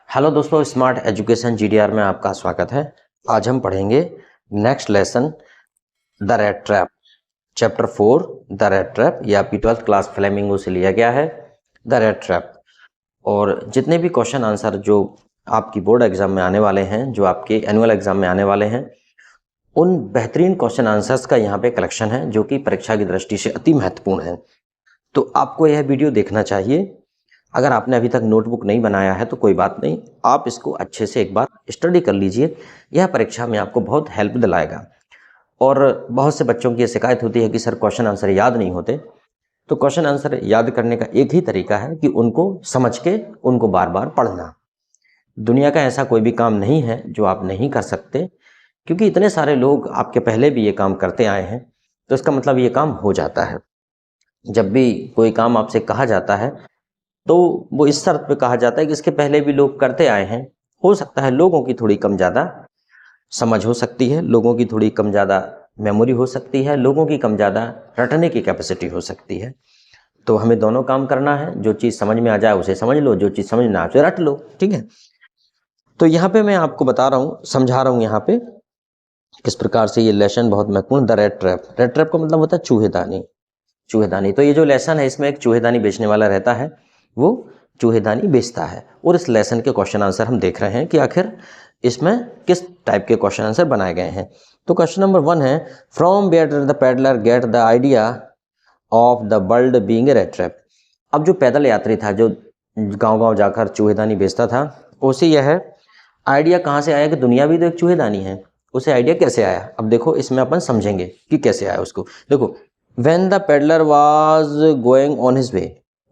Hello दोस्तों, smart education GDR में आपका स्वागत है। आज हम पढ़ेंगे next lesson the rate trap, chapter 4 the rate trap. या आपकी 12th क्लास फ्लेमिंगो से लिया गया है द रेट ट्रैप। और जितने भी क्वेश्चन आंसर जो आपकी बोर्ड एग्जाम में आने वाले हैं, जो आपके एनुअल एग्जाम में आने वाले हैं, उन बेहतरीन क्वेश्चन आंसर्स का यहाँ पे कलेक्शन है जो कि परीक्षा की दृष्टि से अति महत्वपूर्ण है। तो आपको यह वीडियो देखना चाहिए। अगर आपने अभी तक नोटबुक नहीं बनाया है तो कोई बात नहीं, आप इसको अच्छे से एक बार स्टडी कर लीजिए। यह परीक्षा में आपको बहुत हेल्प दिलाएगा। और बहुत से बच्चों की शिकायत होती है कि सर क्वेश्चन आंसर याद नहीं होते। तो क्वेश्चन आंसर याद करने का एक ही तरीका है कि उनको समझ के उनको बार बार पढ़ना। दुनिया का ऐसा कोई भी काम नहीं है जो आप नहीं कर सकते, क्योंकि इतने सारे लोग आपके पहले भी ये काम करते आए हैं। तो इसका मतलब ये काम हो जाता है। जब भी कोई काम आपसे कहा जाता है तो वो इस शर्त पे कहा जाता है कि इसके पहले भी लोग करते आए हैं। हो सकता है लोगों की थोड़ी कम ज़्यादा समझ हो सकती है, लोगों की थोड़ी कम ज़्यादा मेमोरी हो सकती है, लोगों की कम ज़्यादा रटने की कैपेसिटी हो सकती है। तो हमें दोनों काम करना है। जो चीज़ समझ में आ जाए उसे समझ लो, जो चीज़ समझ ना आए उसे रट लो। ठीक है। तो यहाँ पे मैं आपको बता रहा हूँ, समझा रहा हूँ यहाँ पे किस प्रकार से ये लेसन बहुत महत्वपूर्ण। The rat trap, red trap का मतलब होता है चूहेदानी। चूहेदानी, तो ये जो लेसन है इसमें एक चूहेदानी बेचने वाला रहता है, वो चूहेदानी बेचता है। और इस लेसन के क्वेश्चन आंसर हम देख रहे हैं कि आखिर इसमें किस टाइप के क्वेश्चन आंसर बनाए गए हैं। तो क्वेश्चन नंबर 1 है, from where did the peddler get the idea of the world being a rat trap. अब जो पैदल यात्री था, जो गांव-गांव जाकर चूहेदानी बेचता था, उसे यह आइडिया कहाँ से आया कि दुनिया भी तो एक चूहेदानी है। उसे आइडिया कैसे आया? अब देखो इसमें अपन समझेंगे कि कैसे आया उसको। देखो, When the peddler was going on his way,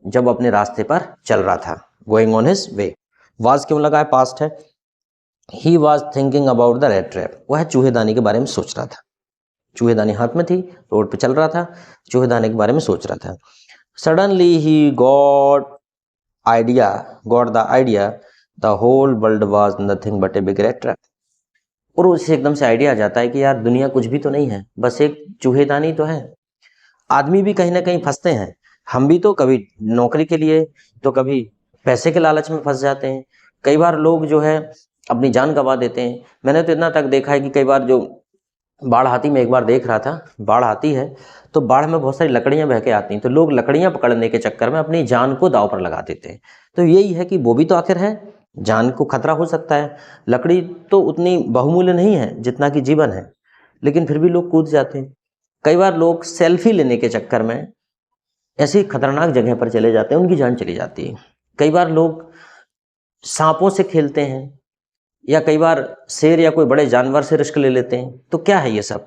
जब अपने रास्ते पर चल रहा था, going on his way, was क्यों लगा है? पास्ट है। He was thinking about the rat trap, वह चूहेदानी के बारे में सोच रहा था। चूहेदानी हाथ में थी, रोड पे चल रहा था, चूहेदानी के बारे में सोच रहा था। Suddenly he got the idea the whole world was nothing but a big rat trap। और उसे एकदम से आइडिया आ जाता है कि यार दुनिया कुछ भी तो नहीं है, बस एक चूहेदानी तो है। आदमी भी कहीं ना कहीं फंसते हैं। हम भी तो कभी नौकरी के लिए तो कभी पैसे के लालच में फंस जाते हैं। कई बार लोग जो है अपनी जान गंवा देते हैं। मैंने तो इतना तक देखा है कि कई बार जो बाढ़ आती, मैं एक बार देख रहा था, बाढ़ आती है तो बाढ़ में बहुत सारी लकड़ियां बह के आती हैं, तो लोग लकड़ियां पकड़ने के चक्कर में अपनी जान को दांव पर लगा देते हैं। तो यही है कि वो भी तो आखिर है, जान को खतरा हो सकता है। लकड़ी तो उतनी बहुमूल्य नहीं है जितना कि जीवन है, लेकिन फिर भी लोग कूद जाते हैं। कई बार लोग सेल्फी लेने के चक्कर में ऐसी खतरनाक जगह पर चले जाते हैं, उनकी जान चली जाती है। कई बार लोग सांपों से खेलते हैं, या कई बार शेर या कोई बड़े जानवर से रिस्क ले लेते हैं। तो क्या है ये सब?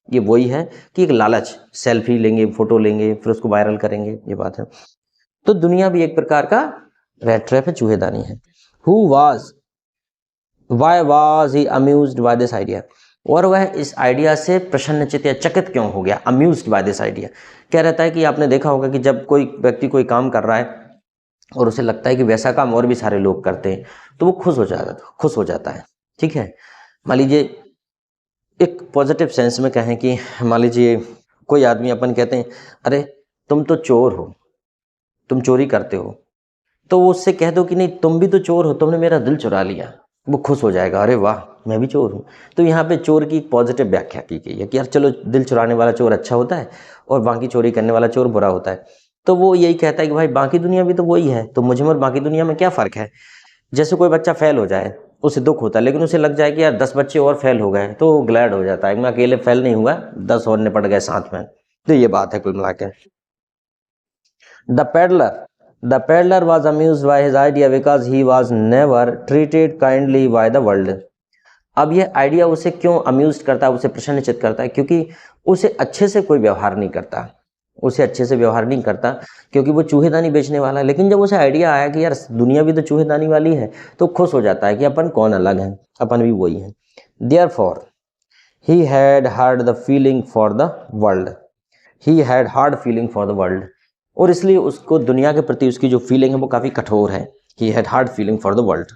ये वही है कि एक लालच, सेल्फी लेंगे, फोटो लेंगे, फिर उसको वायरल करेंगे, ये बात है। तो दुनिया भी एक प्रकार का रेट ट्रैप है, चूहेदानी है। Why was he amused by this idea, और वह इस आइडिया से प्रसन्नचित्त या चकित क्यों हो गया? अम्यूज्ड बाय दिस आइडिया क्या रहता है कि आपने देखा होगा कि जब कोई व्यक्ति कोई काम कर रहा है और उसे लगता है कि वैसा काम और भी सारे लोग करते हैं, तो वो खुश हो जाता है। ठीक है। मान लीजिए एक पॉजिटिव सेंस में कहें कि मान लीजिए कोई आदमी, अपन कहते हैं अरे तुम तो चोर हो, तुम चोरी करते हो, तो वो उससे कह दो कि नहीं तुम भी तो चोर हो, तुमने मेरा दिल चुरा लिया। वो खुश हो जाएगा, अरे वाह मैं भी चोर हूँ। तो यहाँ पे चोर की पॉजिटिव व्याख्या की गई है कि यार चलो, दिल चुराने वाला चोर अच्छा होता है और बाकी चोरी करने वाला चोर बुरा होता है। तो वो यही कहता है कि भाई बाकी दुनिया भी तो वही है, तो मुझे और बाकी दुनिया में क्या फ़र्क है। जैसे कोई बच्चा फेल हो जाए, उसे दुख होता है, लेकिन उसे लग जाए कि यार 10 बच्चे और फेल हो गए, तो वो ग्लैड हो जाता है, मैं अकेले फेल नहीं हुआ, 10 और निपट गए साथ में। तो ये बात है कुल मिला के। The peddler was amused by his idea because he was never treated kindly by the world। अब यह आइडिया उसे क्यों अम्यूज करता है, उसे प्रसन्नचित्त करता है? क्योंकि उसे अच्छे से कोई व्यवहार नहीं करता, क्योंकि वो चूहेदानी बेचने वाला है। लेकिन जब उसे आइडिया आया कि यार दुनिया भी तो चूहेदानी वाली है, तो खुश हो जाता है कि अपन कौन अलग है, अपन भी वही है। Therefore, he had hard feeling for the world। और इसलिए उसको दुनिया के प्रति उसकी जो फीलिंग है वो काफी कठोर है। He had hard feeling for the world।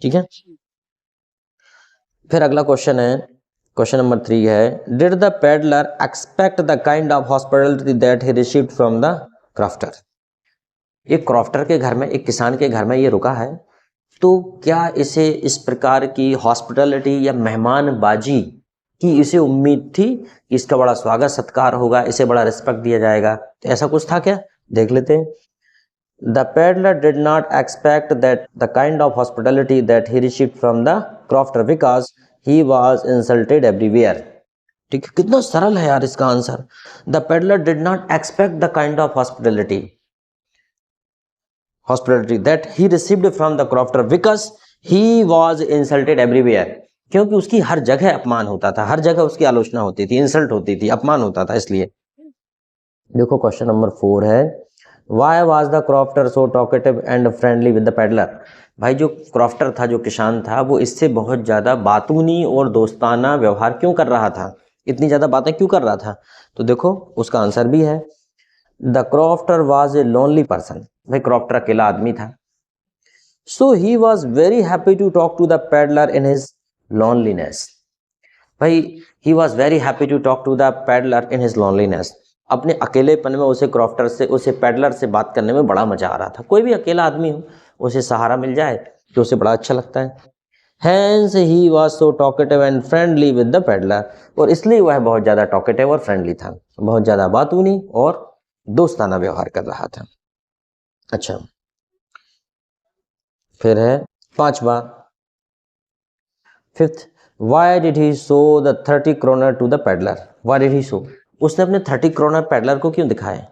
ठीक है। फिर अगला क्वेश्चन है, क्वेश्चन नंबर 3 है, did the peddler expect the kind of hospitality that he received from the crofter. एक क्रॉफ्टर के घर में, एक किसान के घर में ये रुका है। तो क्या इसे इस प्रकार की हॉस्पिटैलिटी या मेहमानबाजी की इसे उम्मीद थी कि इसका बड़ा स्वागत सत्कार होगा, इसे बड़ा रिस्पेक्ट दिया जाएगा? तो ऐसा कुछ था क्या? देख लेते हैं। The peddler did not expect that the kind of hospitality that he received from the crofter because he was insulted everywhere. ठीक है, कितना सरल है यार इसका answer. The peddler did not expect the kind of hospitality that he received from the crofter because he was insulted everywhere. क्योंकि उसकी हर जगह अपमान होता था, हर जगह उसकी आलोचना होती थी, इंसल्ट होती थी, अपमान होता था, इसलिए। देखो क्वेश्चन नंबर 4 है, why was the crofter so talkative and friendly with the peddler. भाई जो क्रॉफ्टर था, जो किसान था, वो इससे बहुत ज़्यादा बातूनी और दोस्ताना व्यवहार क्यों कर रहा था, इतनी ज़्यादा बातें क्यों कर रहा था? तो देखो उसका आंसर भी है, the crofter was a lonely person. भाई क्रॉफ्टर अकेला आदमी था। So he was very happy to talk to the peddler in his loneliness. भाई he was very happy to talk to the peddler in his loneliness. अपने अकेलेपन में उसे crofter से, उसे पेडलर से बात करने में बड़ा मजा आ रहा था। कोई भी अकेला आदमी हो, उसे सहारा मिल जाए तो उसे बड़ा अच्छा लगता है। Hence he was so talkative and friendly with the peddler, और इसलिए वह बहुत ज़्यादा टॉकेटिव और फ्रेंडली था, बहुत ज़्यादा बातूनी और दोस्ताना व्यवहार कर रहा था। अच्छा, फिर है 5वां, 5th, Why did he show the 30 kroner to the peddler? Why did he show? उसने अपने 30 क्रोनर पेडलर को क्यों दिखाए?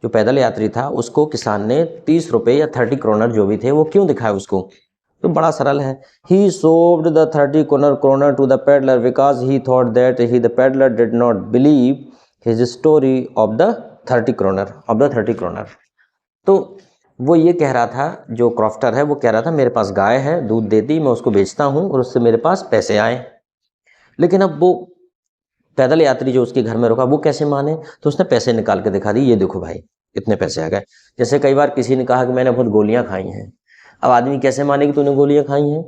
जो पैदल यात्री था उसको किसान ने 30 रुपए या 30 क्रोनर जो भी थे वो क्यों दिखाए उसको? तो बड़ा सरल है, he showed the 30 kroner to the peddler because he thought that the peddler did not believe his story of the 30 kroner। तो वो ये कह रहा था, जो क्रॉफ्टर है वो कह रहा था, मेरे पास गाय है, दूध देती, मैं उसको बेचता हूँ और उससे मेरे पास पैसे आए। लेकिन अब वो पैदल यात्री जो उसके घर में रुका वो कैसे माने? तो उसने पैसे निकाल के दिखा दी, ये देखो भाई इतने पैसे आ गए। जैसे कई बार किसी ने कहा कि मैंने बहुत गोलियां खाई हैं, अब आदमी कैसे माने कि तूने गोलियां खाई हैं?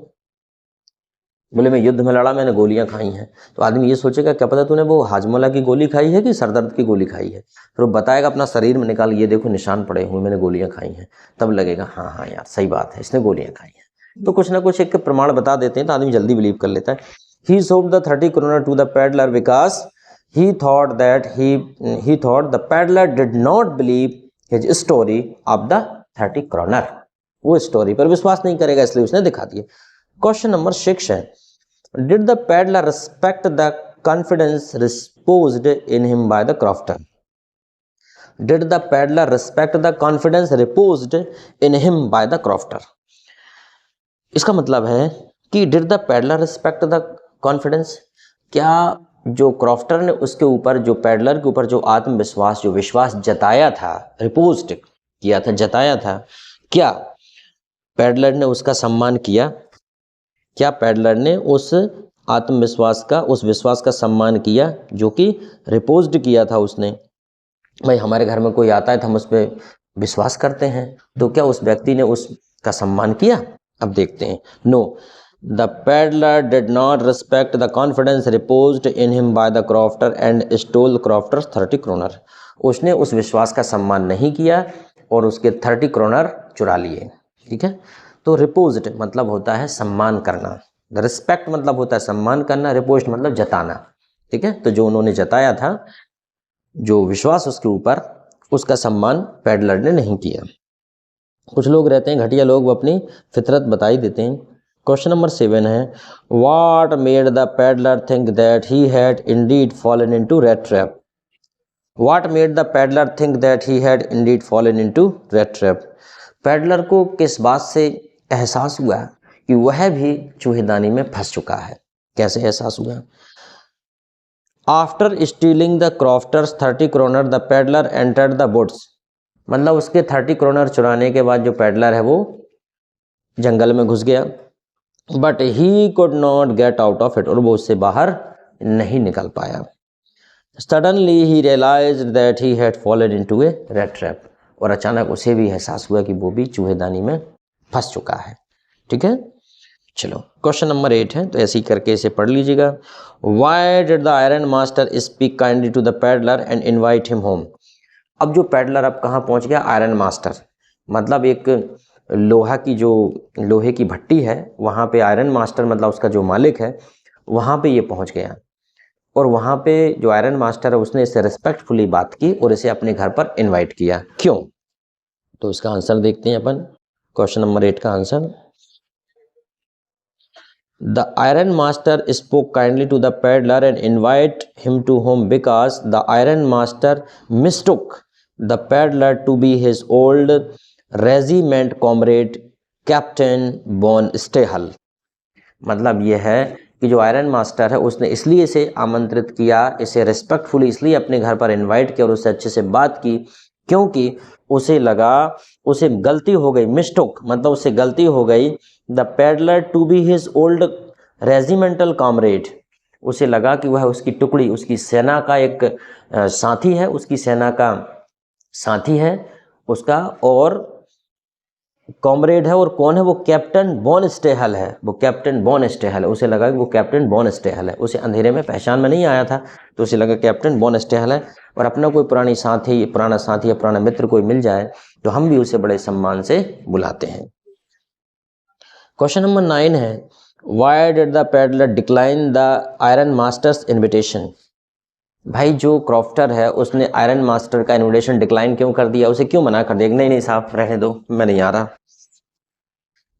बोले मैं युद्ध में लड़ा, मैंने गोलियां खाई हैं। तो आदमी ये सोचेगा क्या पता तूने वो हाजमोला की गोली खाई है कि सरदर्द की गोली खाई है। फिर वो बताएगा अपना शरीर में निकाल, ये देखो निशान पड़े हुए, मैंने गोलियां खाई हैं। तब लगेगा हाँ हाँ यार सही बात है, इसने गोलियां खाई हैं। तो कुछ ना कुछ एक प्रमाण बता देते हैं तो आदमी जल्दी बिलीव कर लेता है। He sold the 30 kroner to the peddler because he thought that he thought the peddler did not believe his story of the 30 kroner। वो स्टोरी पर विश्वास नहीं करेगा इसलिए उसने दिखा दिया। क्वेश्चन नंबर 6 है, did the peddler respect the confidence reposed in him by the crofter? Did the peddler respect the confidence reposed in him by the crofter? इसका मतलब है कि did the peddler respect the confidence, क्या जो crofter ने उसके ऊपर, जो पैडलर के ऊपर जो आत्मविश्वास, जो विश्वास जताया था, रिपोज्ड किया था, जताया था, क्या पैडलर ने उसका सम्मान किया? क्या पैडलर ने उस आत्मविश्वास का, उस विश्वास का सम्मान किया जो कि रिपोज्ड किया था उसने? भाई हमारे घर में कोई आता है तो हम उस पर विश्वास करते हैं, तो क्या उस व्यक्ति ने उसका सम्मान किया? अब देखते हैं। No, the peddler did not respect the confidence reposed in him by the crofter and stole crofter's 30 kroner। उसने उस विश्वास का सम्मान नहीं किया और उसके 30 क्रोनर चुरा लिए। ठीक है, तो रिपोज्ड मतलब होता है सम्मान करना, रिस्पेक्ट मतलब होता है सम्मान करना, रिपोज्ड मतलब जताना। ठीक है, तो जो उन्होंने जताया था, जो विश्वास उसके ऊपर, उसका सम्मान पेडलर ने नहीं किया। कुछ लोग रहते हैं घटिया लोग, वो अपनी फितरत बता ही देते हैं। क्वेश्चन नंबर 7 है, what made the peddler think that he had Indeed fallen into rate trap? What made the peddler think that he had Indeed fallen into rate trap? Peddler को किस बात से एहसास हुआ कि वह भी चूहेदानी में फंस चुका है? कैसे एहसास हुआ? After stealing the crofter's 30 kroner the peddler entered the woods. मतलब उसके 30 क्रोनर चुराने के बाद जो पेडलर है वो जंगल में घुस गया, but he could not get out of it, और वो उससे बाहर नहीं निकल पाया। Suddenly he realized that he had fallen into a rat trap, और अचानक उसे भी एहसास हुआ कि वो भी चूहेदानी में फंस चुका है। ठीक है, चलो क्वेश्चन नंबर 8 है, तो ऐसे ही करके इसे पढ़ लीजिएगा। Why did the iron master speak kindly to the peddler and invite him home? अब जो पेडलर अब कहाँ पहुँच गया? आयरन मास्टर, मतलब एक लोहा की जो लोहे की भट्टी है वहाँ पे आयरन मास्टर मतलब उसका जो मालिक है वहाँ पे ये पहुँच गया और वहाँ पे जो आयरन मास्टर है उसने इससे रिस्पेक्टफुली बात की और इसे अपने घर पर इनवाइट किया। क्यों? तो इसका आंसर देखते हैं अपन। क्वेश्चन नंबर 8 का answer, The iron master spoke kindly to the peddler and invited him to home because the iron master mistook the peddler to be his old regiment comrade Captain Von Stahel। मतलब यह है कि जो iron master है उसने इसलिए इसे आमंत्रित किया, इसे रिस्पेक्टफुली इसलिए अपने घर पर इनवाइट किया और उससे अच्छे से बात की क्योंकि उसे लगा, उसे गलती हो गई, मिस्टोक मतलब उससे गलती हो गई, the peddler to be his old regimental comrade, उसे लगा कि वह उसकी टुकड़ी, उसकी सेना का एक साथी है, उसकी सेना का साथी है उसका, और कॉमरेड है। और कौन है वो? कैप्टन बॉन स्टेहल है, वो कैप्टन बॉन स्टेहल है। उसे लगा कि वो कैप्टन बॉन स्टेहल है, उसे अंधेरे में पहचान में नहीं आया था तो उसे लगा कैप्टन बॉन स्टेहल है और अपना कोई पुराना साथी या पुराना मित्र कोई मिल जाए तो हम भी उसे बड़े सम्मान से बुलाते हैं। क्वेश्चन नंबर 9 है, why did the peddler decline the iron masters invitation. भाई जो क्रॉफ्टर है उसने आयरन मास्टर का इन्विटेशन डिक्लाइन क्यों कर दिया, उसे क्यों मना कर दिया? नहीं साहब रहने दो, मैं नहीं आ रहा।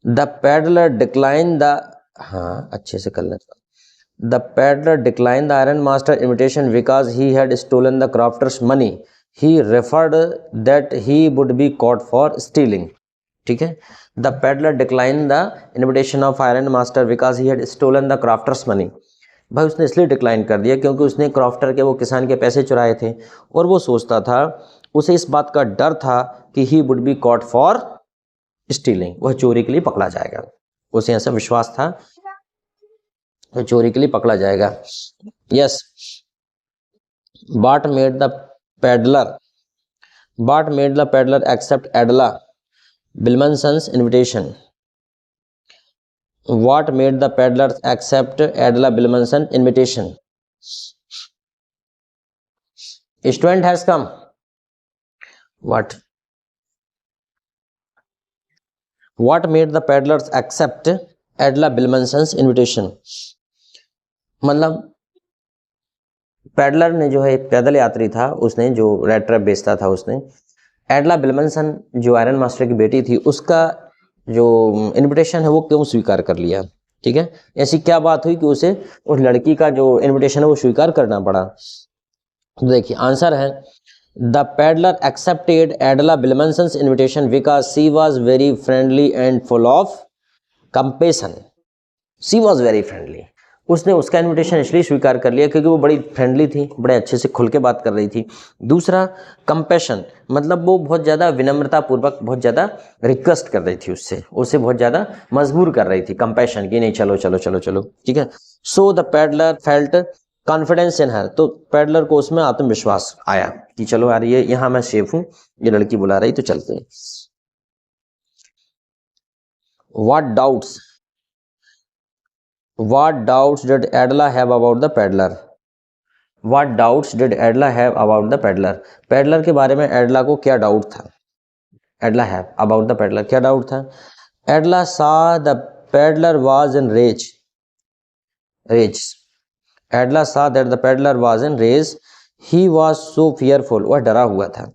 द पैडलर डिक्लाइन द, हाँ अच्छे से कर लेता। The peddler decline the iron master invitation because he had stolen the crofter's money, he referred that he would be caught for stealing. ठीक है, the peddler decline the invitation of ironmaster because he had stolen the crofter's money. भाई उसने इसलिए decline कर दिया क्योंकि उसने crofter के, वो किसान के पैसे चुराए थे और वो सोचता था, उसे इस बात का डर था कि he would be caught for stealing, वह चोरी के लिए पकड़ा जाएगा। उसे ऐसा विश्वास था तो चोरी के लिए पकड़ा जाएगा। Yes, but made the peddler accept Edla Willmansson's invitation. What made the peddlers accept Adela Bilmanson invitation? Student has come. What made the peddlers accept Adela Bilmanson's invitation? मतलब पैडलर ने जो है पैदल यात्री था, उसने जो रेड ट्रैप बेचता था, उसने एडला बिल्मनसन जो आयरन मास्टर की बेटी थी उसका जो इनविटेशन है वो क्यों स्वीकार कर लिया। ठीक है, ऐसी क्या बात हुई कि उसे उस लड़की का जो इनविटेशन है वो स्वीकार करना पड़ा। तो देखिए आंसर है, the peddler accepted Edla Willmansson's invitation because she was very friendly and full of compassion. She was very friendly, उसने उसका इनविटेशन इसलिए स्वीकार कर लिया क्योंकि वो बड़ी फ्रेंडली थी, बड़े अच्छे से खुल के बात कर रही थी। दूसरा कंपैशन, मतलब वो बहुत ज़्यादा विनम्रता पूर्वक बहुत ज़्यादा रिक्वेस्ट कर रही थी, उसे बहुत ज़्यादा मजबूर कर रही थी, कंपैशन की, नहीं चलो चलो चलो चलो। ठीक है, so the peddler felt confidence in her, तो पैडलर को उसमें आत्मविश्वास आया कि चलो यार ये यहाँ मैं सेफ हूँ, ये लड़की बुला रही तो चलते हैं। What doubts did Adela have about the peddler? What doubts did Adela have about the peddler? Peddler के बारे में एडला को क्या डाउट था? Adela have about the peddler, क्या डाउट था? Adela saw the peddler was in rage. Adela saw that the peddler was in rage. He was so fearful. वह डरा हुआ था,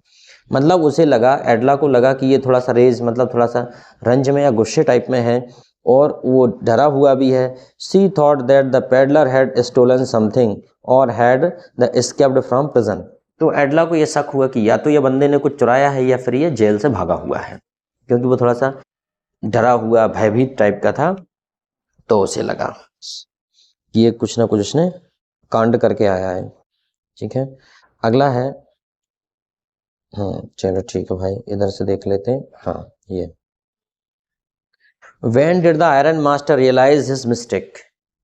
मतलब उसे लगा, एडला को लगा कि ये थोड़ा सा रेज मतलब थोड़ा सा रंज में या गुस्से टाइप में है और वो डरा हुआ भी है। She thought that the peddler had stolen something और had the escaped from prison. तो एडला को ये शक हुआ कि या तो ये बंदे ने कुछ चुराया है या फिर ये जेल से भागा हुआ है, क्योंकि वो थोड़ा सा डरा हुआ भयभीत टाइप का था। तो उसे लगा कि ये कुछ ना कुछ उसने कांड करके आया है। ठीक है, अगला है, चलो ठीक है भाई, इधर से देख लेते हैं। हाँ, ये When did the Iron Master realize his mistake?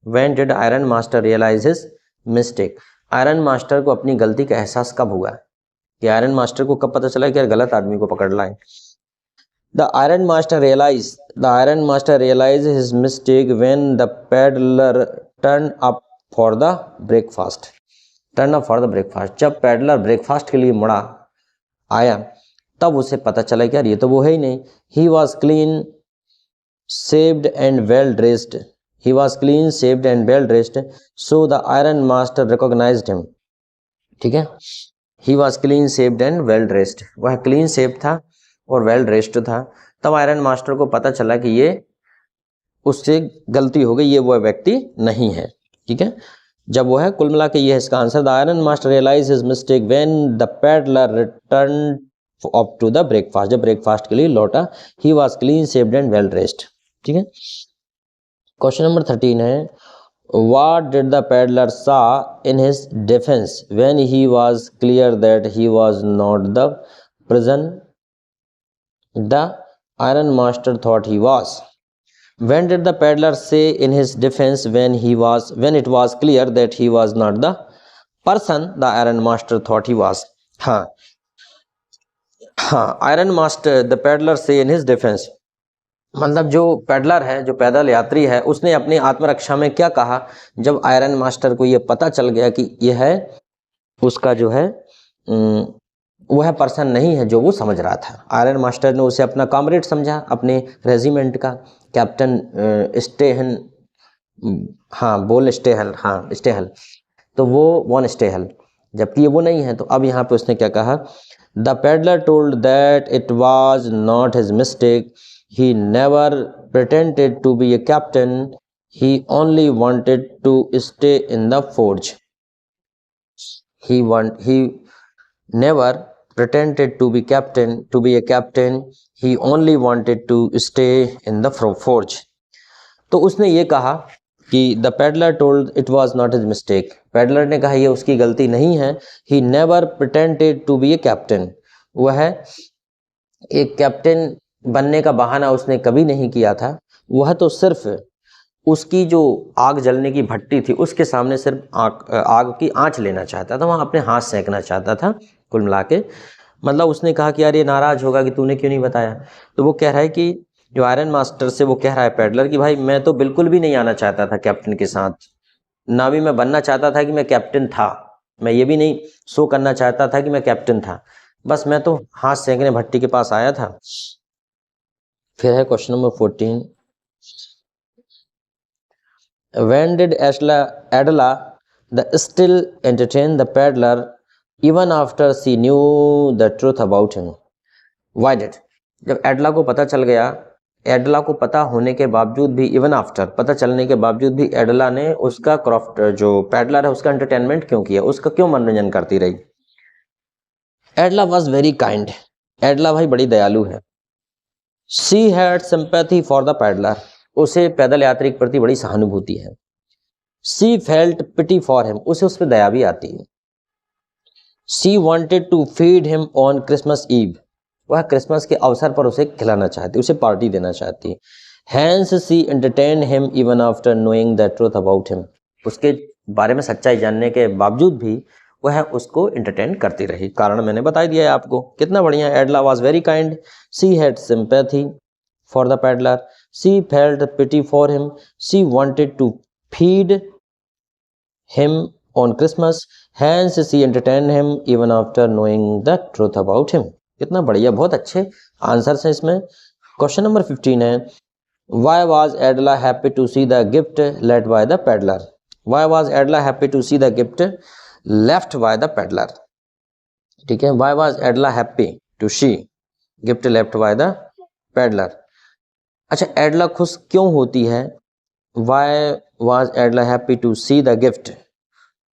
When did Iron Master realize his mistake? Iron master को अपनी गलती का एहसास कब हुआ कि आयरन मास्टर को कब पता चला कि यार गलत आदमी को पकड़ लाए? The Iron Master realized his mistake when the peddler turned up for the breakfast. जब पैडलर ब्रेकफास्ट के लिए मुड़ा आया तब उसे पता चला कि यार ये तो वो है ही नहीं। ही was clean shaved and well dressed. He was clean shaved and well dressed, so the iron master recognized him. ठीक है, he was clean shaved and well dressed, वह clean shaved था और well dressed था। तब आयरन मास्टर को पता चला कि ये उससे गलती हो गई, ये वो व्यक्ति नहीं है। ठीक है, जब वो है, कुल मिला के ये है इसका answer. The iron master realize his mistake when the peddler return up to the breakfast, जब ब्रेकफास्ट के लिए लौटा। He was clean shaved and well dressed. ठीक है, क्वेश्चन नंबर 13 है, व्हाट डिड द पैडलर सा in his defence when he was clear that he was not the prison the iron master thought he was. When did the peddler say in his defense when it was clear that he was not the person the iron master thought he was? हाँ हाँ, iron master the peddler से in his defence, मतलब जो peddler है, जो पैदल यात्री है, उसने अपनी आत्मरक्षा में क्या कहा जब आयरन मास्टर को ये पता चल गया कि यह है उसका जो है वह पर्सन नहीं है जो वो समझ रहा था। आयरन मास्टर ने उसे अपना कॉमरेड समझा, अपने रेजिमेंट का कैप्टन स्टेहन, हाँ बोल स्टेहल, हाँ स्टेहल, तो वो वॉन स्टेहल, जबकि ये वो नहीं है। तो अब यहाँ पे उसने क्या कहा, the peddler told that it was not his mistake, he never pretended to be a captain, he only wanted to stay in the forge. he never pretended to be a captain, he only wanted to stay in the forge। तो उसने ये कहा कि the peddler told it was not his mistake, peddler ने कहा ये उसकी गलती नहीं है। He never pretended to be a captain, वह एक कैप्टन बनने का बहाना उसने कभी नहीं किया था, वह तो सिर्फ उसकी जो आग जलने की भट्टी थी उसके सामने सिर्फ आग की आंच लेना चाहता था, वहाँ अपने हाथ सेंकना चाहता था। कुल मिला के मतलब उसने कहा कि यार ये नाराज होगा कि तूने क्यों नहीं बताया। तो वो कह रहा है कि जो आयरन मास्टर से वो कह रहा है पेडलर कि भाई मैं तो बिल्कुल भी नहीं आना चाहता था कैप्टन के साथ, ना भी मैं बनना चाहता था कि मैं कैप्टन था, मैं ये भी नहीं शो करना चाहता था कि मैं कैप्टन था, बस मैं तो हाथ सेंकने भट्टी के पास आया था। फिर है question number 14, when did Adela still entertain the peddler even after she knew the truth about him? Why did? जब एडला को पता चल गया, एडला को पता होने के बावजूद भी, इवन आफ्टर पता चलने के बावजूद भी एडला ने उसका क्रॉफ्ट जो पेडलर है उसका एंटरटेनमेंट क्यों किया, उसका क्यों मनोरंजन करती रही? Edla was very kind, Edla भाई बड़ी दयालु है। She had sympathy for the peddler, उसे पैदल यात्री के प्रति बड़ी सहानुभूति है। She felt pity for him, उसे उस पर दया भी आती है। She wanted to feed him on Christmas eve, वह क्रिसमस के अवसर पर उसे खिलाना चाहती, उसे पार्टी देना चाहती। Hence she entertain him even after knowing the truth about him, उसके बारे में सच्चाई जानने के बावजूद भी वह उसको एंटरटेन करती रही। कारण मैंने बता दिया है आपको, कितना बढ़िया। Edla was very kind, she had sympathy for the peddler, she felt pity for him, she wanted to feed him on Christmas, hence she entertain him even after knowing the truth about him. कितना बढ़िया, बहुत अच्छे answers हैं इसमें। Question number 15 है, why was Edla happy to see the gift left by the peddler? Why was Edla happy to see the gift left by the peddler? ठीक है, why was Edla happy to see gift left by the peddler. अच्छा, Edla खुश क्यों होती है? Why was Edla happy to see the gift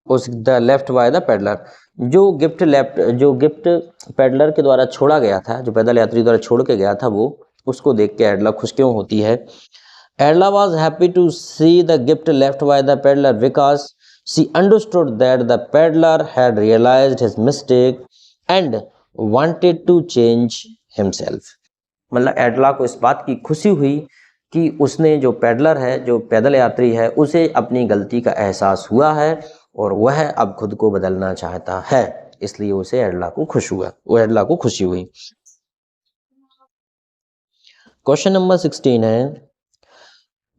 उस the left by the peddler, जो gift peddler के द्वारा छोड़ा गया था, जो पैदल यात्री द्वारा छोड़ के गया था, वो उसको देख के एडला खुश क्यों होती है? Edla was happy to see the gift left by the peddler because she understood that the peddler had realised his mistake and wanted to change himself. मतलब एडला को इस बात की खुशी हुई कि उसने, जो पेडलर है, जो पैदल यात्री है, उसे अपनी गलती का एहसास हुआ है और वह अब खुद को बदलना चाहता है, इसलिए उसे एडला को खुशी हुई। क्वेश्चन नंबर 16 है,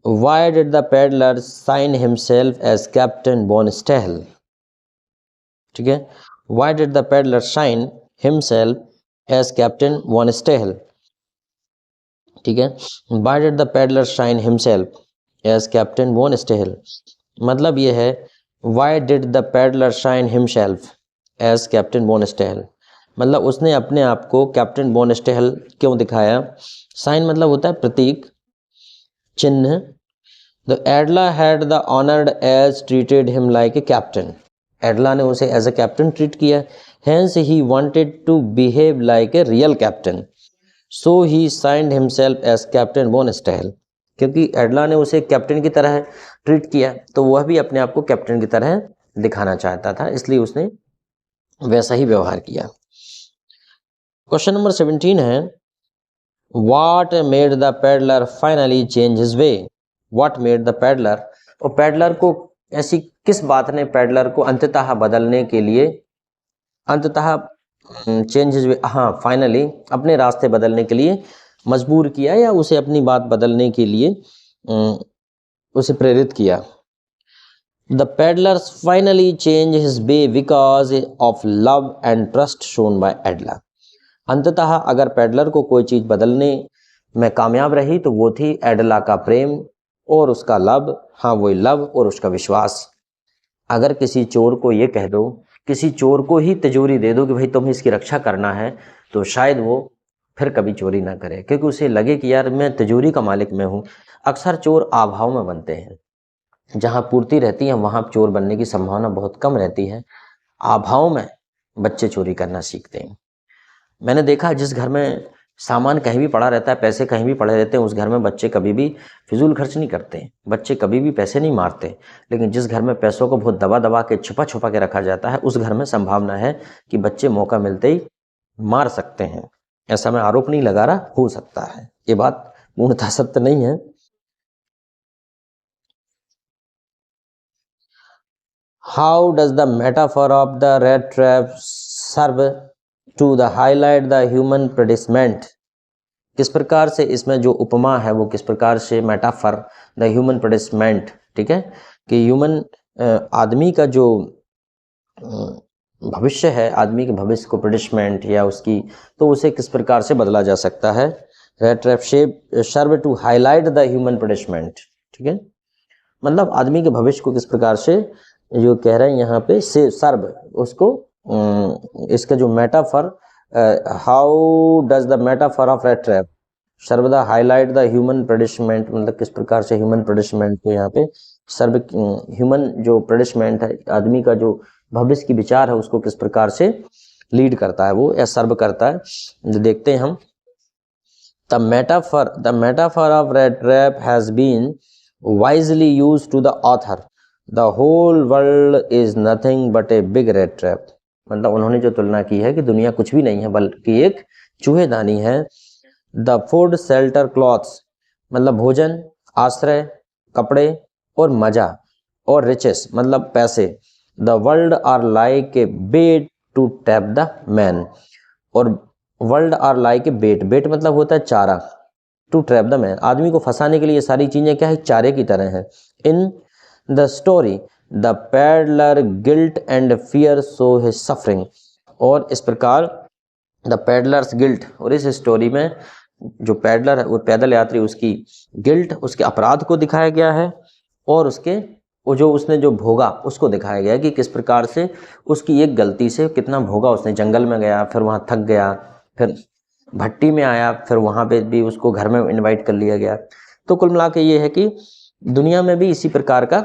why did the peddler sign himself as captain von Stahle? ठीक है, why did the peddler sign himself as captain von Stahle, ठीक है। Why did the peddler shine himself as captain von Stahle, मतलब ये है why did the peddler shine himself as captain von Stahle, मतलब उसने अपने आप को कैप्टन वॉन स्टेहल क्यों दिखाया। साइन मतलब होता है प्रतीक, चिन्ह। The Edla had the honoured as treated him like a captain, Edla ने उसे एज ए कैप्टन ट्रीट किया। Hence he wanted to behave like a real captain, so he signed himself as captain von Stahle, क्योंकि Edla ने उसे captain की तरह treat किया तो वह भी अपने आप को कैप्टन की तरह दिखाना चाहता था, इसलिए उसने वैसा ही व्यवहार किया। क्वेश्चन नंबर 17 है what made the peddler finally change his way, what made the peddler, और पैडलर को ऐसी किस बात ने पैडलर को अंततः बदलने के लिए, अंततः चेंज हिज वे, हाँ फाइनली अपने रास्ते बदलने के लिए मजबूर किया या उसे अपनी बात बदलने के लिए उसे प्रेरित किया। The peddlers finally change his way because of love and trust shown by Edla, अंततः अगर पैडलर को कोई चीज बदलने में कामयाब रही तो वो थी एडला का प्रेम और उसका लव, हाँ वही लव और उसका विश्वास। अगर किसी चोर को ये कह दो, किसी चोर को ही तिजोरी दे दो कि भाई तुम्हें इसकी रक्षा करना है, तो शायद वो फिर कभी चोरी ना करे, क्योंकि उसे लगे कि यार मैं तिजोरी का मालिक मैं हूँ। अक्सर चोर अभाव में बनते हैं, जहाँ पूर्ति रहती है वहाँ चोर बनने की संभावना बहुत कम रहती है। अभाव में बच्चे चोरी करना सीखते हैं। मैंने देखा जिस घर में सामान कहीं भी पड़ा रहता है, पैसे कहीं भी पड़े रहते हैं, उस घर में बच्चे कभी भी फिजूल खर्च नहीं करते, बच्चे कभी भी पैसे नहीं मारते। लेकिन जिस घर में पैसों को बहुत दबा दबा के छुपा छुपा के रखा जाता है, उस घर में संभावना है कि बच्चे मौका मिलते ही मार सकते हैं। ऐसा मैं आरोप नहीं लगा रहा, हो सकता है, ये बात पूर्णतः सत्य नहीं है। How does the metaphor of the rat trap serve to the highlight the human predicament, किस प्रकार से इसमें जो उपमा है वो किस प्रकार से मेटाफर द ह्यूमन प्रेडिसमेंट, ठीक है, कि ह्यूमन आदमी का जो भविष्य है, आदमी के भविष्य को प्रेडिसमेंट या उसकी, तो उसे किस प्रकार से बदला जा सकता है। Rat trap shape serve to highlight the human predicament, ठीक है, मतलब आदमी के भविष्य को किस प्रकार से जो कह रहे हैं यहाँ पे से सर्व उसको इसका जो metaphor, how does the metaphor of rat trap सर्वदा हाईलाइट द ह्यूमन प्रेडिसमेंट, मतलब किस प्रकार से ह्यूमन प्रेडिसमेंट को यहाँ पे सर्व ह्यूमन जो प्रेडिसमेंट है, आदमी का जो भविष्य की विचार है उसको किस प्रकार से लीड करता है वो या सर्व करता है, जो देखते हैं हम। The metaphor of rat trap has been wisely used to the author, the whole world is nothing but a big rat trap, मतलब उन्होंने जो तुलना की है कि दुनिया कुछ भी नहीं है बल्कि एक चूहेदानी है। द फूड शेल्टर क्लॉथ्स, मतलब भोजन, आश्रय, कपड़े और मजा, और रिचेस मतलब पैसे। The world are like a bait to trap the man, और world are like a bait, bait मतलब होता है चारा, टू ट्रैप द मैन, आदमी को फंसाने के लिए ये सारी चीजें क्या है, चारे की तरह है। In the story the peddler guilt and fear so his suffering, और इस प्रकार द पैडलर्स गिल्ट, और इस स्टोरी में जो पैडलर है वो पैदल यात्री उसकी गिल्ट, उसके अपराध को दिखाया गया है, और उसके वो जो उसने जो भोगा उसको दिखाया गया कि किस प्रकार से उसकी एक गलती से कितना भोगा उसने। जंगल में गया, फिर वहाँ थक गया, फिर भट्टी में आया, फिर वहाँ पे भी उसको घर में इनवाइट कर लिया गया। तो कुल मिला के ये है कि दुनिया में भी इसी प्रकार का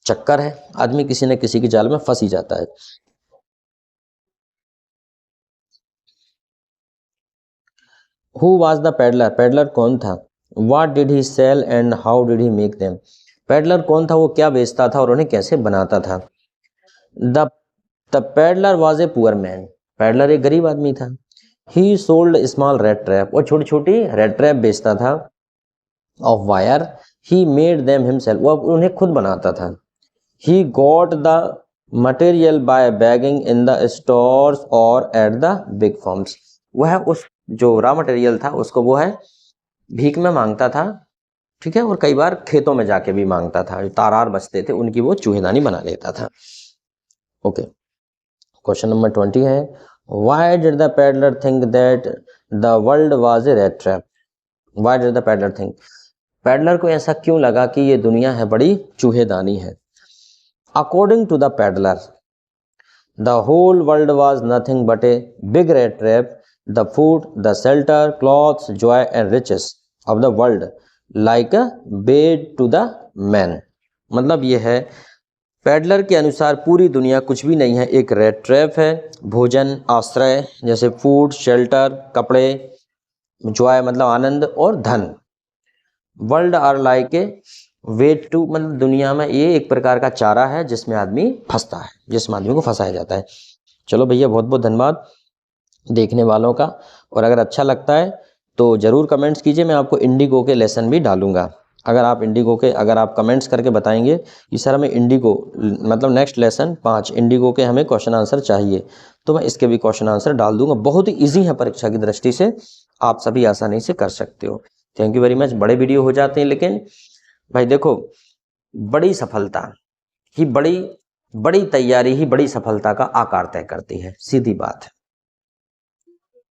चक्कर है, आदमी किसी न किसी के जाल में फंस ही जाता है। Who was the peddler, peddler कौन था। What did he sell and how did he make them, peddler कौन था, वो क्या बेचता था और उन्हें कैसे बनाता था। The peddler was a poor man, peddler एक गरीब आदमी था। ही सोल्ड स्मॉल रेड ट्रैप, और छोटी छोटी रेड ट्रैप बेचता था। Of wire he made them himself, वो उन्हें खुद बनाता था। He got the material by bagging in the stores और एट द बिग फर्म्स, वह उस जो रॉ मटेरियल था उसको वो है भीख में मांगता था, ठीक है, और कई बार खेतों में जाके भी मांगता था, जो तारार बचते थे उनकी वो चूहेदानी बना लेता था। ओके, क्वेश्चन नंबर 20 है Why did the peddler think that the world was a rat trap? Why did the peddler think? Peddler को ऐसा क्यों लगा कि ये दुनिया है बड़ी चूहेदानी है? According to the peddler, the whole world was nothing but a big rat trap. The food, the shelter, clothes, joy and riches of the world like a bait to the man. मतलब ये है, peddler के अनुसार पूरी दुनिया कुछ भी नहीं है, एक रेट ट्रैप है। भोजन, आश्रय जैसे फूड, शेल्टर, कपड़े, जॉय मतलब आनंद और धन। World are like a bait to मतलब दुनिया में ये एक प्रकार का चारा है जिसमें आदमी फंसता है, जिसमें आदमी को फंसाया जाता है। चलो भैया, बहुत बहुत धन्यवाद देखने वालों का। और अगर अच्छा लगता है तो ज़रूर कमेंट्स कीजिए, मैं आपको इंडिगो के लेसन भी डालूंगा। अगर आप कमेंट्स करके बताएंगे कि सर हमें इंडिगो मतलब नेक्स्ट लेसन 5 इंडिगो के हमें क्वेश्चन आंसर चाहिए, तो मैं इसके भी क्वेश्चन आंसर डाल दूंगा। बहुत ही ईजी है परीक्षा की दृष्टि से, आप सभी आसानी से कर सकते हो। Thank you very much. बड़े वीडियो हो जाते हैं, लेकिन भाई देखो, बड़ी सफलता ही बड़ी तैयारी ही बड़ी सफलता का आकार तय करती है, सीधी बात है।